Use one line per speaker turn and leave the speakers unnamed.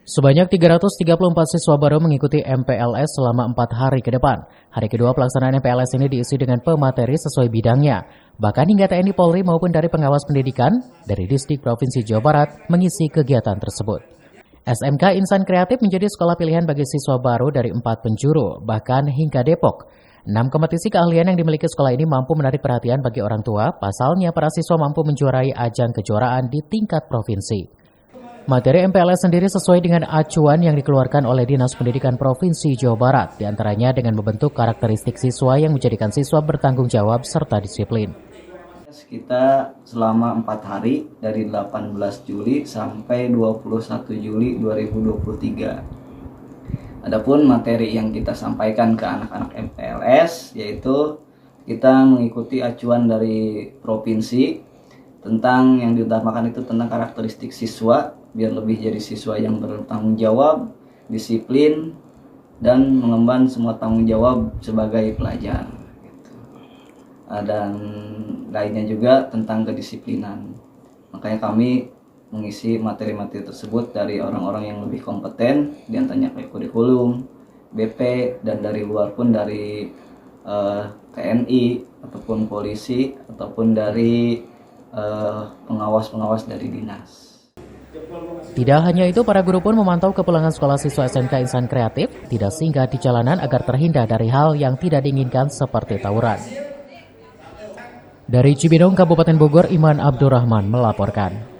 Sebanyak 334 siswa baru mengikuti MPLS selama 4 hari ke depan. Hari kedua pelaksanaan MPLS ini diisi dengan pemateri sesuai bidangnya. Bahkan hingga TNI Polri maupun dari pengawas pendidikan dari Distrik Provinsi Jawa Barat mengisi kegiatan tersebut. SMK Insan Kreatif menjadi sekolah pilihan bagi siswa baru dari 4 penjuru, bahkan hingga Depok. 6 kompetisi keahlian yang dimiliki sekolah ini mampu menarik perhatian bagi orang tua. Pasalnya, para siswa mampu menjuarai ajang kejuaraan di tingkat provinsi. Materi MPLS sendiri sesuai dengan acuan yang dikeluarkan oleh Dinas Pendidikan Provinsi Jawa Barat, diantaranya dengan membentuk karakteristik siswa yang menjadikan siswa bertanggung jawab serta disiplin.
Kita selama 4 hari dari 18 Juli sampai 21 Juli 2023. Adapun materi yang kita sampaikan ke anak-anak MPLS yaitu kita mengikuti acuan dari provinsi tentang yang diutamakan itu tentang karakteristik siswa biar lebih jadi siswa yang bertanggung jawab, disiplin, dan mengemban semua tanggung jawab sebagai pelajar. Dan lainnya juga tentang kedisiplinan. Makanya kami mengisi materi-materi tersebut dari orang-orang yang lebih kompeten, diantaranya kayak kurikulum, BP, dan dari luar pun dari TNI ataupun polisi ataupun dari pengawas-pengawas dari dinas.
Tidak hanya itu, para guru pun memantau kepulangan sekolah siswa SMK Insan Kreatif tidak singgah di jalanan agar terhindar dari hal yang tidak diinginkan seperti tawuran. Dari Cibinong, Kabupaten Bogor, Iman Abdurrahman melaporkan.